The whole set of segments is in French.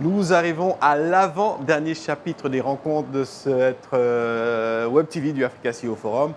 Nous arrivons à l'avant-dernier chapitre des rencontres de cette Web TV du Africa CEO Forum.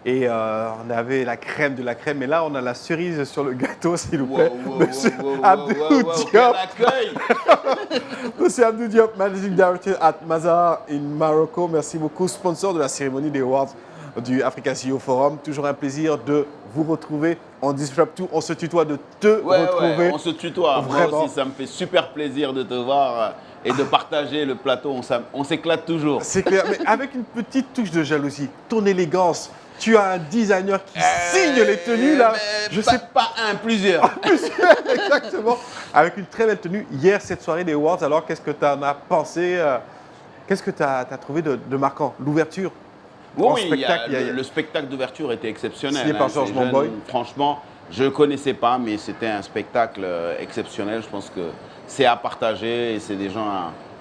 Et on avait la crème de la crème. Et là, on a la cerise sur le gâteau, s'il vous plaît. Monsieur Abdou Diop. Monsieur Abdou Diop, Managing Director at Mazar in Morocco. Merci beaucoup, sponsor de la cérémonie des awards du Africa CEO Forum. Toujours un plaisir de vous retrouver. On disrupt tout, on se tutoie de te retrouver. Ouais, on se tutoie. Vraiment. Moi aussi, ça me fait super plaisir de te voir et de partager le plateau. On s'éclate toujours. C'est clair, mais avec une petite touche de jalousie. Ton élégance. Tu as un designer qui signe les tenues là. Je sais pas un, plusieurs. Exactement. Avec une très belle tenue. Hier, cette soirée des Awards, alors qu'est-ce que tu en as pensé? Qu'est-ce que tu as trouvé de marquant? L'ouverture? Oui, le spectacle d'ouverture était exceptionnel. Signé par George Monboy. Franchement, je ne connaissais pas, mais c'était un spectacle exceptionnel. Je pense que c'est à partager et c'est des gens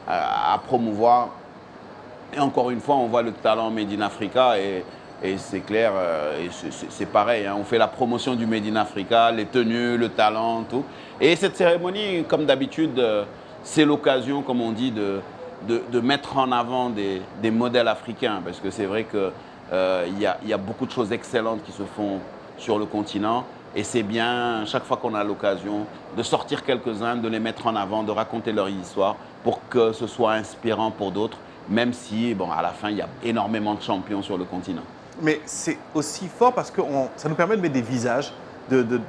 à promouvoir. Et encore une fois, on voit le talent Made in Africa et c'est clair, c'est pareil. Hein, on fait la promotion du Made in Africa, les tenues, le talent, tout. Et cette cérémonie, comme d'habitude, c'est l'occasion, comme on dit, de mettre en avant des modèles africains, parce que c'est vrai qu'il y a beaucoup de choses excellentes qui se font sur le continent, et c'est bien, chaque fois qu'on a l'occasion, de sortir quelques-uns, de les mettre en avant, de raconter leur histoire, pour que ce soit inspirant pour d'autres, même si, bon, à la fin, il y a énormément de champions sur le continent. Mais c'est aussi fort parce que ça nous permet de mettre des visages, de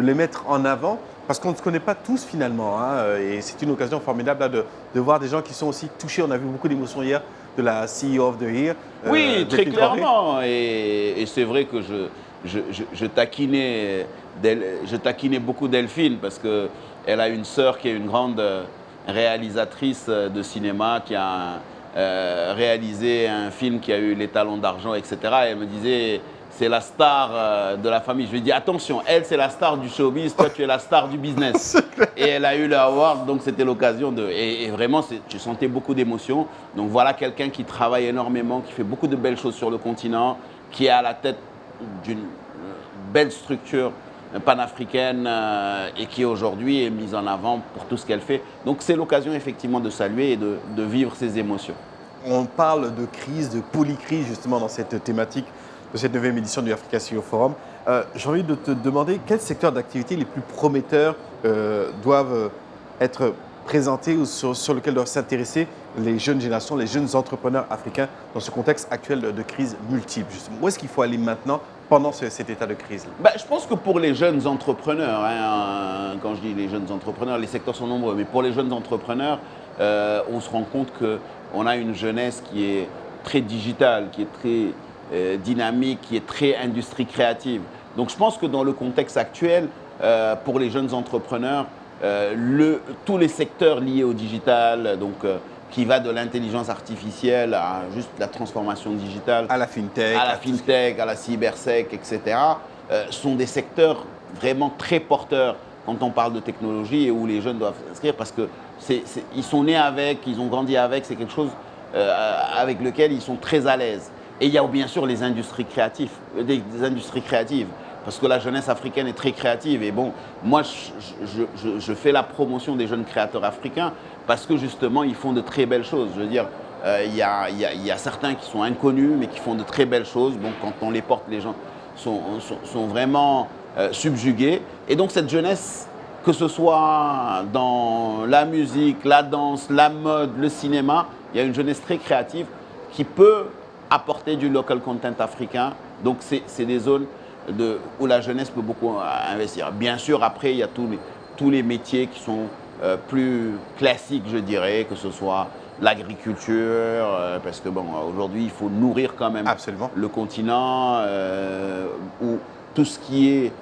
les mettre en avant. Parce qu'on ne se connaît pas tous finalement, hein, et c'est une occasion formidable là, de voir des gens qui sont aussi touchés. On a vu beaucoup d'émotions hier de la CEO of the Year. Oui, très clairement. Et c'est vrai que je taquinais beaucoup Delphine parce qu'elle a une sœur qui est une grande réalisatrice de cinéma qui a réalisé un film qui a eu les talons d'argent, etc. Et elle me disait... C'est la star de la famille. Je lui ai dit, attention, elle, c'est la star du showbiz, toi, tu es la star du business. Et elle a eu le award, donc c'était l'occasion de... Et vraiment, tu sentais beaucoup d'émotions. Donc voilà quelqu'un qui travaille énormément, qui fait beaucoup de belles choses sur le continent, qui est à la tête d'une belle structure panafricaine et qui aujourd'hui est mise en avant pour tout ce qu'elle fait. Donc c'est l'occasion effectivement de saluer et de vivre ses émotions. On parle de crise, de polycrise justement dans cette thématique de cette 9e édition du Africa CEO Forum. J'ai envie de te demander quels secteurs d'activité les plus prometteurs doivent être présentés ou sur lesquels doivent s'intéresser les jeunes générations, les jeunes entrepreneurs africains dans ce contexte actuel de crise multiple. Justement. Où est-ce qu'il faut aller maintenant pendant cet état de crise? Je pense que pour les jeunes entrepreneurs, hein, quand je dis les jeunes entrepreneurs, les secteurs sont nombreux, mais pour les jeunes entrepreneurs, on se rend compte qu'on a une jeunesse qui est très digitale, qui est très dynamique, qui est très industrie créative. Donc je pense que dans le contexte actuel, pour les jeunes entrepreneurs, tous les secteurs liés au digital, donc qui va de l'intelligence artificielle à juste la transformation digitale, à la fintech, à la cybersec, etc., sont des secteurs vraiment très porteurs quand on parle de technologie et où les jeunes doivent s'inscrire parce qu'ils sont nés avec, ils ont grandi avec, c'est quelque chose avec lequel ils sont très à l'aise. Et il y a bien sûr les industries créatives, des industries créatives, parce que la jeunesse africaine est très créative. Et bon, moi, je fais la promotion des jeunes créateurs africains parce que justement, ils font de très belles choses. Je veux dire, il y a certains qui sont inconnus, mais qui font de très belles choses. Bon, quand on les porte, les gens sont vraiment subjugués. Et donc, cette jeunesse, que ce soit dans la musique, la danse, la mode, le cinéma, il y a une jeunesse très créative qui peut apporter du local content africain. Donc, c'est des zones où la jeunesse peut beaucoup investir. Bien sûr, après, il y a tous les métiers qui sont plus classiques, je dirais, que ce soit l'agriculture, parce que bon, aujourd'hui, il faut nourrir quand même le continent, ou tout ce qui est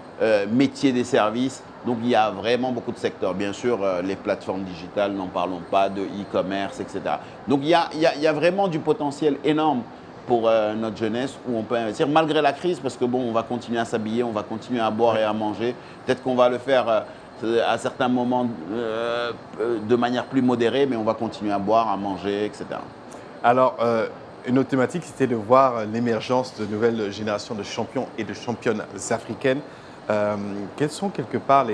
métier des services. Donc, il y a vraiment beaucoup de secteurs. Bien sûr, les plateformes digitales, n'en parlons pas, de e-commerce, etc. Donc, il y a vraiment du potentiel énorme pour notre jeunesse où on peut investir malgré la crise parce que bon, on va continuer à s'habiller, on va continuer à boire et à manger. Peut-être qu'on va le faire à certains moments de manière plus modérée, mais on va continuer à boire, à manger, etc. Alors, une autre thématique, c'était de voir l'émergence de nouvelles générations de champions et de championnes africaines. Quels sont quelque part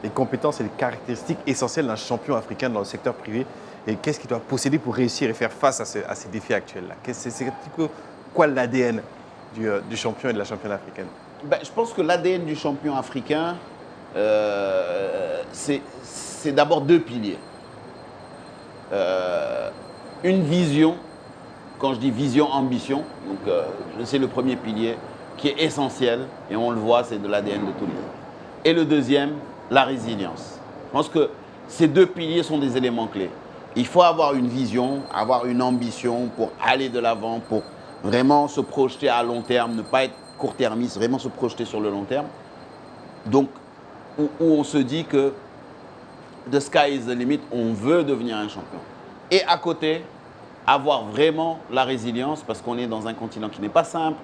les compétences et les caractéristiques essentielles d'un champion africain dans le secteur privé et qu'est-ce qu'il doit posséder pour réussir et faire face à ces défis actuels-là? C'est quoi l'ADN du champion et de la championne africaine? Ben, je pense que l'ADN du champion africain, c'est d'abord deux piliers. Une vision, quand je dis vision, ambition, donc c'est le premier pilier qui est essentiel et on le voit, c'est de l'ADN de tout le monde. Et le deuxième, la résilience. Je pense que ces deux piliers sont des éléments clés. Il faut avoir une vision, avoir une ambition pour aller de l'avant, pour vraiment se projeter à long terme, ne pas être court-termiste, vraiment se projeter sur le long terme. Donc, où on se dit que the sky is the limit, on veut devenir un champion. Et à côté, avoir vraiment la résilience, parce qu'on est dans un continent qui n'est pas simple,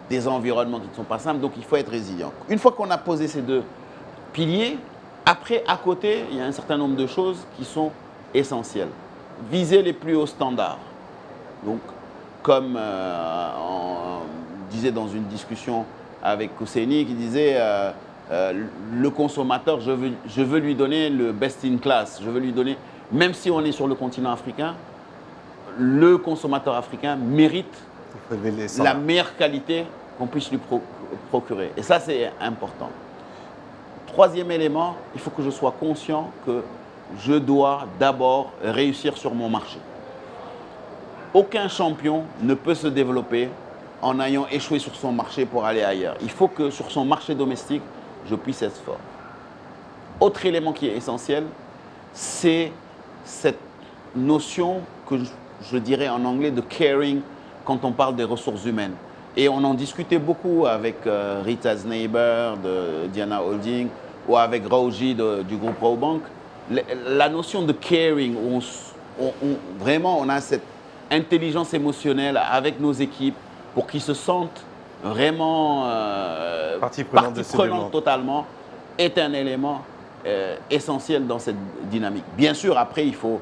des environnements qui ne sont pas simples, donc il faut être résilient. Une fois qu'on a posé ces deux piliers, après, à côté, il y a un certain nombre de choses qui sont essentielles. Viser les plus hauts standards. Donc, comme on disait dans une discussion avec Kousseini, qui disait le consommateur, je veux lui donner le best in class. Je veux lui donner, même si on est sur le continent africain, le consommateur africain mérite la meilleure qualité qu'on puisse lui procurer. Et ça, c'est important. Troisième élément, il faut que je sois conscient que je dois d'abord réussir sur mon marché. Aucun champion ne peut se développer en ayant échoué sur son marché pour aller ailleurs. Il faut que sur son marché domestique, je puisse être fort. Autre élément qui est essentiel, c'est cette notion que je dirais en anglais de caring quand on parle des ressources humaines. Et on en discutait beaucoup avec Rita's Neighbor de Diana Holding ou avec Raoji du groupe Rawbank. La notion de caring, vraiment on a cette intelligence émotionnelle avec nos équipes pour qu'ils se sentent vraiment partie prenante totalement, est un élément essentiel dans cette dynamique. Bien sûr, après, il faut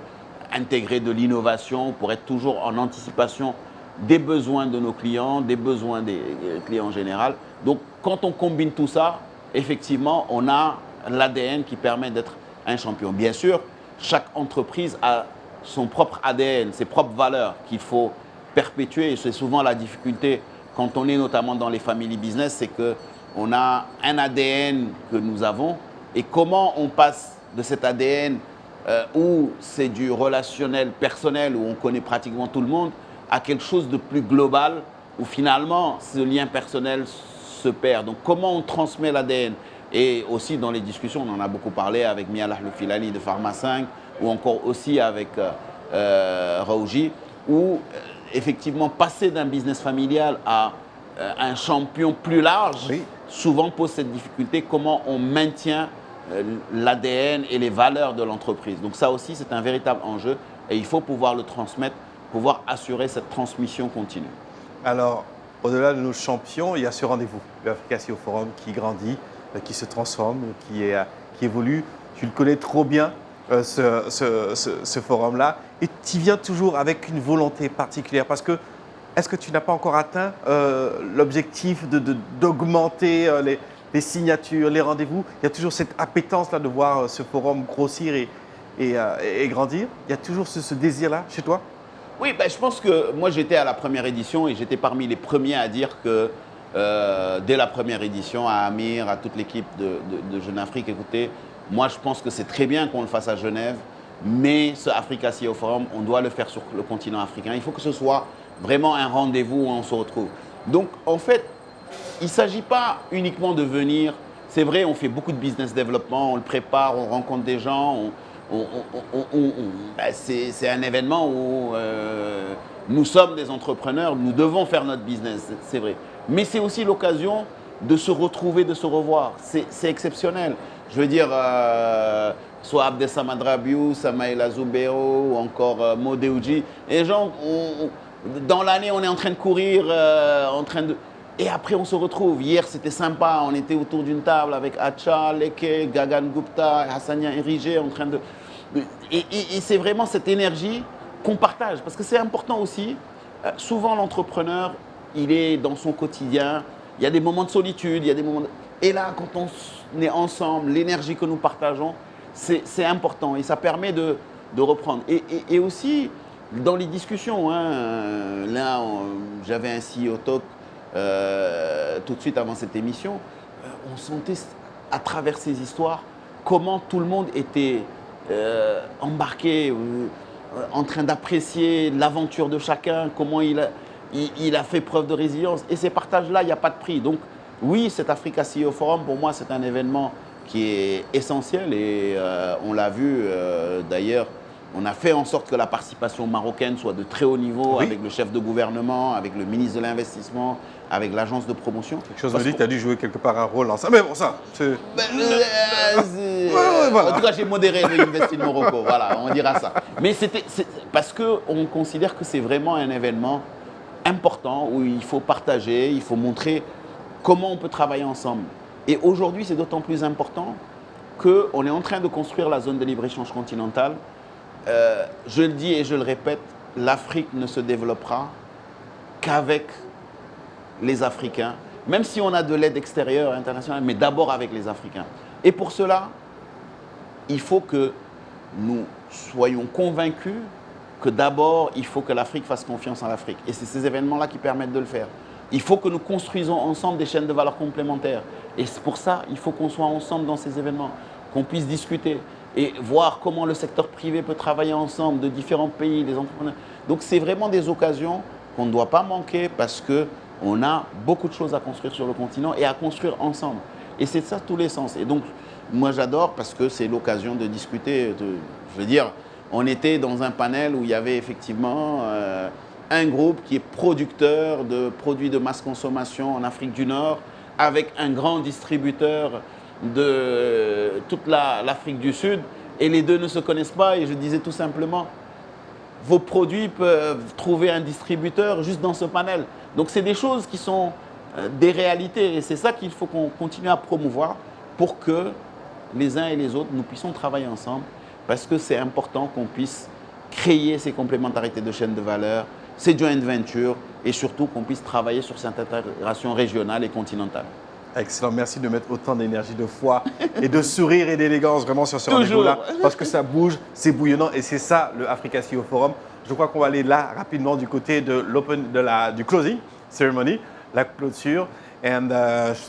intégrer de l'innovation pour être toujours en anticipation des besoins de nos clients, des besoins des clients en général. Donc, quand on combine tout ça, effectivement, on a l'ADN qui permet d'être un champion. Bien sûr, chaque entreprise a son propre ADN, ses propres valeurs qu'il faut perpétuer. Et c'est souvent la difficulté quand on est notamment dans les family business, c'est qu'on a un ADN que nous avons et comment on passe de cet ADN où c'est du relationnel personnel, où on connaît pratiquement tout le monde, à quelque chose de plus global, où finalement ce lien personnel se perd. Donc comment on transmet l'ADN? Et aussi dans les discussions, on en a beaucoup parlé avec Mialah Lefilali de Pharma 5, ou encore aussi avec Raoji, où effectivement passer d'un business familial à un champion plus large, oui, souvent pose cette difficulté, comment on maintient l'ADN et les valeurs de l'entreprise. Donc ça aussi, c'est un véritable enjeu et il faut pouvoir le transmettre, pouvoir assurer cette transmission continue. Alors, au-delà de nos champions, il y a ce rendez-vous, le Africa CEO Forum, qui grandit, qui se transforme, qui évolue. Tu le connais trop bien, ce forum-là, et tu viens toujours avec une volonté particulière parce que est-ce que tu n'as pas encore atteint l'objectif d'augmenter les signatures, les rendez-vous? Il y a toujours cette appétence-là de voir ce forum grossir et grandir. Il y a toujours ce désir-là chez toi? Oui, ben, je pense que moi j'étais à la première édition et j'étais parmi les premiers à dire que dès la première édition, à Amir, à toute l'équipe de Jeune Afrique, écoutez, moi je pense que c'est très bien qu'on le fasse à Genève, mais ce Africa CEO Forum, on doit le faire sur le continent africain. Il faut que ce soit vraiment un rendez-vous où on se retrouve. Donc en fait, il ne s'agit pas uniquement de venir. C'est vrai, on fait beaucoup de business développement, on le prépare, on rencontre des gens. C'est un événement où nous sommes des entrepreneurs, nous devons faire notre business, c'est vrai. Mais c'est aussi l'occasion de se retrouver, de se revoir. C'est exceptionnel. Je veux dire, soit Abdesamad Rabiou, Samaïla Zoubero ou encore Modéouji. Les gens, dans l'année, on est en train de courir, et après, on se retrouve. Hier, c'était sympa. On était autour d'une table avec Acha, Leke, Gagan Gupta, Hassania Erigé, en train de... Et c'est vraiment cette énergie qu'on partage. Parce que c'est important aussi. Souvent, l'entrepreneur, il est dans son quotidien. Il y a des moments de solitude, il y a des moments... Et là, quand est ensemble, l'énergie que nous partageons, c'est important et ça permet de reprendre. Et aussi, dans les discussions, hein, là, j'avais un CEO Talk tout de suite avant cette émission, on sentait à travers ces histoires comment tout le monde était embarqué, en train d'apprécier l'aventure de chacun, comment il a fait preuve de résilience. Et ces partages-là, il n'y a pas de prix. Donc oui, cet Africa CEO Forum, pour moi, c'est un événement qui est essentiel et on l'a vu d'ailleurs. On a fait en sorte que la participation marocaine soit de très haut niveau, oui, avec le chef de gouvernement, avec le ministre de l'Investissement, avec l'agence de promotion. Quelque chose me dit que tu as dû jouer quelque part un rôle dans ça. Mais bon, ça, c'est... Voilà. En tout cas, j'ai modéré le Invest in Morocco. Voilà, on dira ça. Mais c'est parce qu'on considère que c'est vraiment un événement important où il faut partager, il faut montrer comment on peut travailler ensemble. Et aujourd'hui, c'est d'autant plus important qu'on est en train de construire la zone de libre-échange continentale. Je le dis et je le répète, l'Afrique ne se développera qu'avec les Africains, même si on a de l'aide extérieure, internationale, mais d'abord avec les Africains. Et pour cela, il faut que nous soyons convaincus que d'abord, il faut que l'Afrique fasse confiance en l'Afrique. Et c'est ces événements-là qui permettent de le faire. Il faut que nous construisons ensemble des chaînes de valeur complémentaires. Et c'est pour ça qu'il faut qu'on soit ensemble dans ces événements, qu'on puisse discuter et voir comment le secteur privé peut travailler ensemble de différents pays, des entrepreneurs. Donc c'est vraiment des occasions qu'on ne doit pas manquer parce qu'on a beaucoup de choses à construire sur le continent et à construire ensemble. Et c'est ça tous les sens. Et donc moi j'adore parce que c'est l'occasion de discuter. Je veux dire, on était dans un panel où il y avait effectivement un groupe qui est producteur de produits de masse consommation en Afrique du Nord avec un grand distributeur de toute l'Afrique du Sud et les deux ne se connaissent pas et je disais tout simplement vos produits peuvent trouver un distributeur juste dans ce panel. Donc c'est des choses qui sont des réalités et c'est ça qu'il faut qu'on continue à promouvoir pour que les uns et les autres nous puissions travailler ensemble parce que c'est important qu'on puisse créer ces complémentarités de chaînes de valeur, ces joint ventures et surtout qu'on puisse travailler sur cette intégration régionale et continentale. Excellent, merci de mettre autant d'énergie, de foi et de sourire et d'élégance vraiment sur ce rendez-vous-là parce que ça bouge, c'est bouillonnant et c'est ça le Africa CEO Forum. Je crois qu'on va aller là rapidement du côté de du closing ceremony, la clôture. And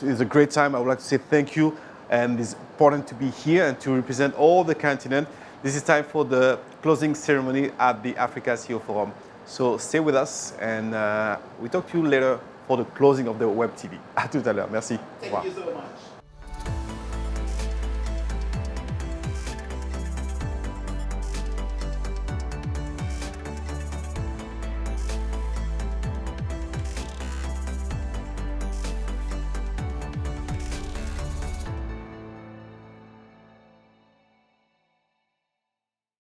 it's a great time. I would like to say thank you and it's important to be here and to represent all the continent. This is time for the closing ceremony at the Africa CEO Forum. So stay with us and we talk to you later for the closing of the Web TV. À tout à l'heure. Merci. Thank you so much.